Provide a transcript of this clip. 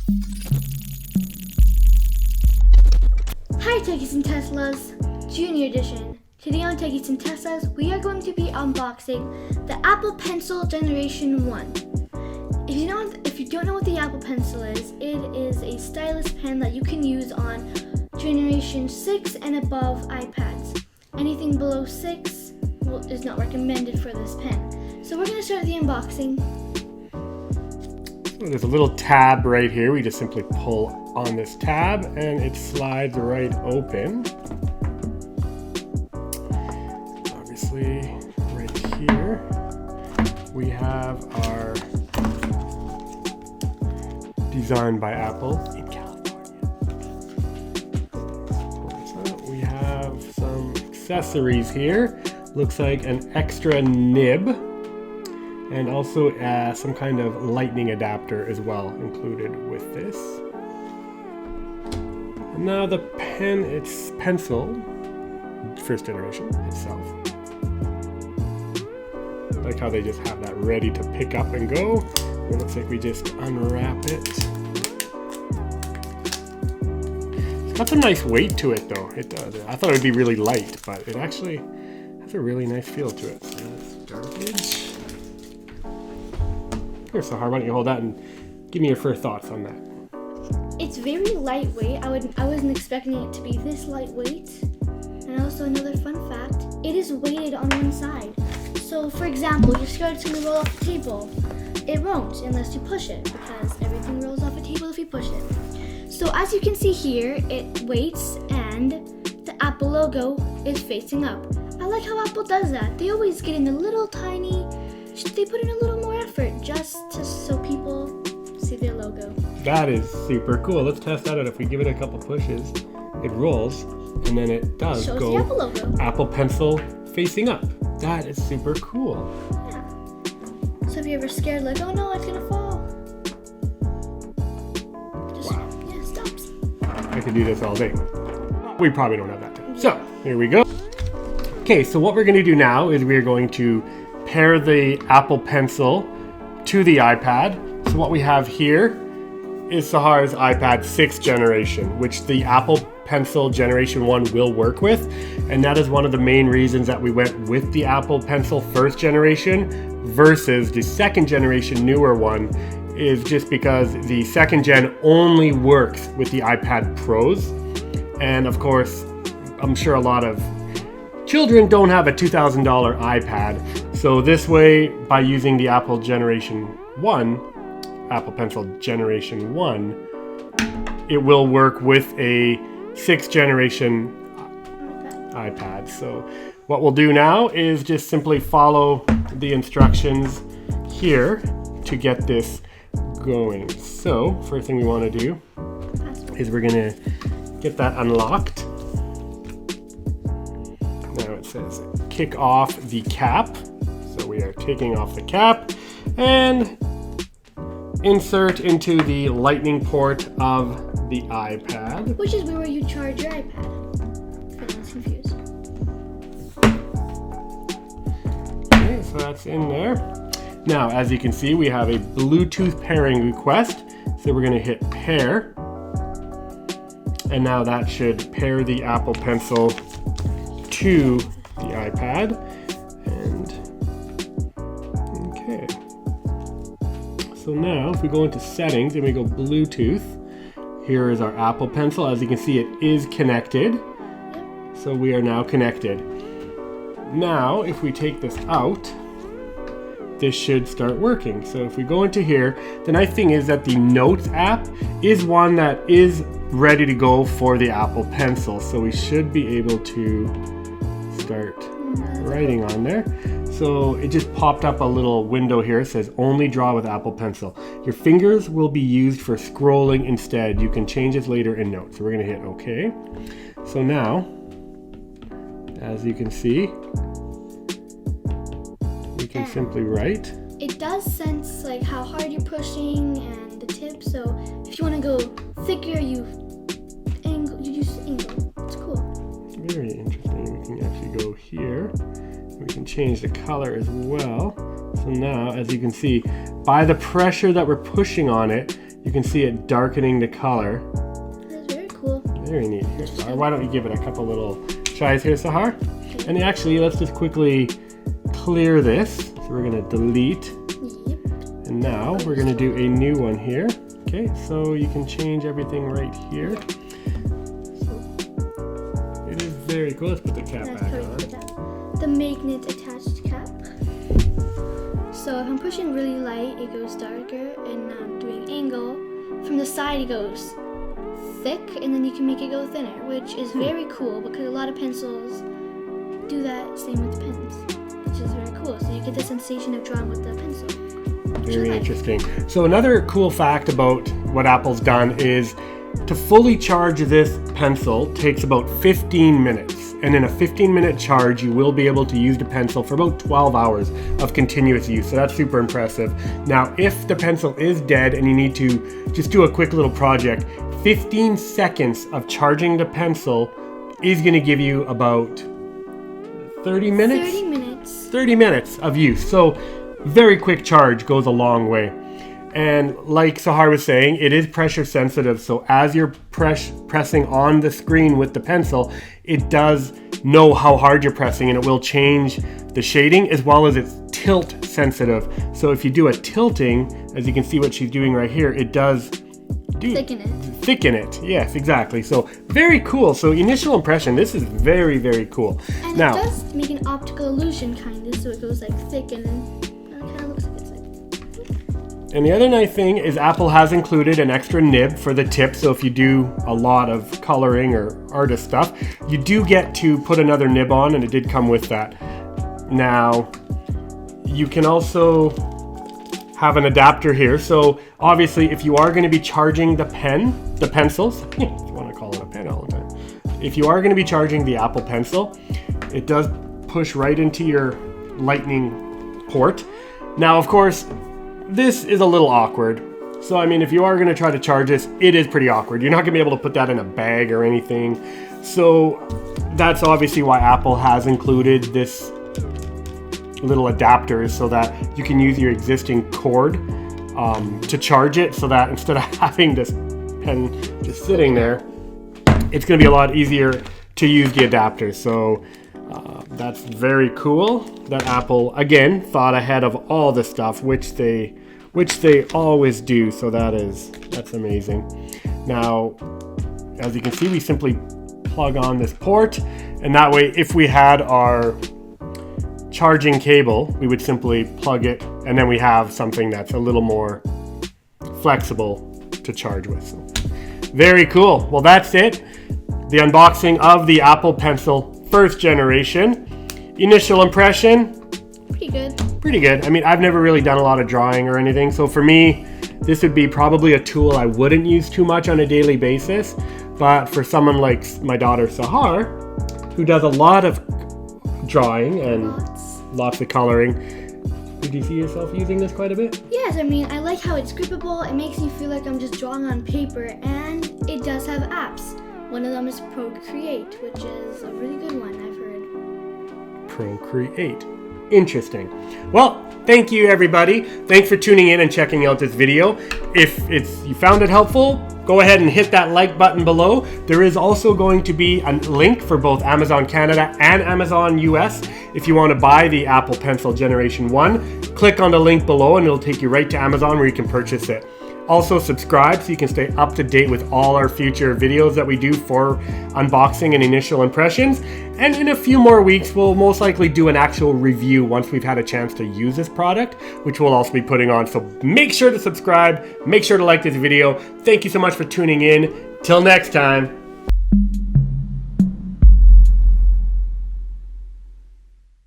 Hi Techies N Teslas, Junior Edition. Today on Techies N Teslas, we are going to be unboxing the Apple Pencil Generation 1. If you don't know what the Apple Pencil is, it is a stylus pen that you can use on Generation 6 and above iPads. Anything below 6 is not recommended for this pen. So we're going to start the unboxing. There's a little tab right here. We just simply pull on this tab and it slides right open. Obviously, right here we have our Designed by Apple in California. So we have some accessories here. Looks like an extra nib and also some kind of lightning adapter as well included with this. And now the pencil, first generation itself. I like how they just have that ready to pick up and go. It looks like we just unwrap it. It's got some nice weight to it though. It does. I thought it would be really light, but it actually has a really nice feel to it. So that's garbage. Here, Sahar, why don't you hold that and give me your first thoughts on that? It's very lightweight. I wasn't expecting it to be this lightweight. And also another fun fact, it is weighted on one side. So for example, you're scared it's going to roll off the table. It won't unless you push it, because everything rolls off a table if you push it. So as you can see here, it weights and the Apple logo is facing up. I like how Apple does that. They always get in a little tiny, they put in a little more effort so people see their logo. That is super cool. Let's test that out. If we give it a couple pushes, it rolls and then it does shows go the Apple logo. Apple Pencil facing up. That is super cool. Yeah. So if you're ever scared, like, oh no, it's gonna fall. Wow. Yeah, it stops. I could do this all day. We probably don't have that time. So here we go. Okay, so what we're going to do now is we're going to pair the Apple Pencil to the iPad. So what we have here is Sahar's iPad 6th generation, which the Apple Pencil Generation 1 will work with. And that is one of the main reasons that we went with the Apple Pencil 1st generation versus the 2nd generation newer one, is just because the 2nd gen only works with the iPad Pros. And of course, I'm sure a lot of children don't have a $2,000 iPad. So this way, by using the Apple Generation 1, Apple Pencil Generation 1, it will work with a 6th generation iPad. So what we'll do now is just simply follow the instructions here to get this going. So first thing we want to do is we're going to get that unlocked. Now it says kick off the cap. So we are taking off the cap and insert into the lightning port of the iPad. Which is where you charge your iPad. If anyone's confused. Okay, so that's in there. Now, as you can see, we have a Bluetooth pairing request. So we're going to hit pair. And now that should pair the Apple Pencil to the iPad. And okay. So now if we go into settings and we go Bluetooth, here is our Apple Pencil. As you can see, it is connected. So we are now connected. Now, if we take this out, this should start working. So if we go into here, the nice thing is that the Notes app is one that is ready to go for the Apple Pencil. So we should be able to start writing on there. So it just popped up a little window here. It says only draw with Apple Pencil. Your fingers will be used for scrolling instead. You can change this later in Notes. So we're gonna hit OK. So now, as you can see, we can simply write. It does sense like how hard you're pushing and the tip. So if you want to go thicker, you use angle. It's cool. Very interesting. We can actually go here. We can change the color as well. So now, as you can see, by the pressure that we're pushing on it, You can see it darkening the color. That's very cool. Very neat. Here, Sahar, why don't you give it a couple little tries here, Sahar? Okay. And actually, let's just quickly clear this. So we're gonna delete. Yep. And now we're gonna do a new one here. Okay, so you can change everything right here. So it is very cool. Let's put the cap back on. The magnet attached cap. So if I'm pushing really light, it goes darker, and now I'm doing angle. From the side, it goes thick, and then you can make it go thinner, which is very cool because a lot of pencils do that. Same with pens, which is very cool. So you get the sensation of drawing with the pencil. Very interesting. So another cool fact about what Apple's done is to fully charge this pencil takes about 15 minutes. And in a 15-minute charge, you will be able to use the pencil for about 12 hours of continuous use. So that's super impressive. Now, if the pencil is dead and you need to just do a quick little project, 15 seconds of charging the pencil is going to give you about 30 minutes? 30 minutes. 30 minutes of use. So very quick charge goes a long way. And like Sahar was saying, it is pressure sensitive. So as you're pressing on the screen with the pencil, it does know how hard you're pressing, and it will change the shading as well as it's tilt sensitive. So if you do a tilting, as you can see what she's doing right here, it does thicken it. Yes, exactly. So very cool. So initial impression, this is very, very cool. And now, it does make an optical illusion kind of, so it goes like thick and then it kind of looks like it's like. And the other nice thing is Apple has included an extra nib for the tip. So if you do a lot of coloring or artist stuff, you do get to put another nib on, and it did come with that. Now, you can also have an adapter here. So obviously, if you are going to be charging the pencils, if you want to call it a pen all the time. If you are going to be charging the Apple Pencil, it does push right into your lightning port. Now, of course, this is a little awkward. So, I mean, if you are going to try to charge this, it is pretty awkward. You're not going to be able to put that in a bag or anything. So that's obviously why Apple has included this little adapters so that you can use your existing cord to charge it, so that instead of having this pen just sitting there, it's going to be a lot easier to use the adapter. So that's very cool that Apple again thought ahead of all the stuff, which they always do. So that's amazing. Now, as you can see, we simply plug on this port, and that way, if we had our charging cable, we would simply plug it, and then we have something that's a little more flexible to charge with. So, very cool. Well, that's it. The unboxing of the Apple Pencil first generation. Initial impression? Pretty good. Pretty good. I mean, I've never really done a lot of drawing or anything, so for me, this would be probably a tool I wouldn't use too much on a daily basis. But for someone like my daughter Sahar, who does a lot of drawing and lots of coloring, did you see yourself using this quite a bit? Yes, I mean, I like how it's grippable. It makes me feel like I'm just drawing on paper, and it does have apps. One of them is Procreate, which is a really good one, I've heard. Procreate. Interesting. Well, thank you everybody. Thanks for tuning in and checking out this video. If you found it helpful, go ahead and hit that like button below. There is also going to be a link for both Amazon Canada and Amazon US. If you want to buy the Apple Pencil Generation 1, click on the link below and it'll take you right to Amazon where you can purchase it. Also subscribe so you can stay up to date with all our future videos that we do for unboxing and initial impressions. And in a few more weeks, we'll most likely do an actual review once we've had a chance to use this product, which we'll also be putting on. So make sure to subscribe, make sure to like this video. Thank you so much for tuning in. Till next time.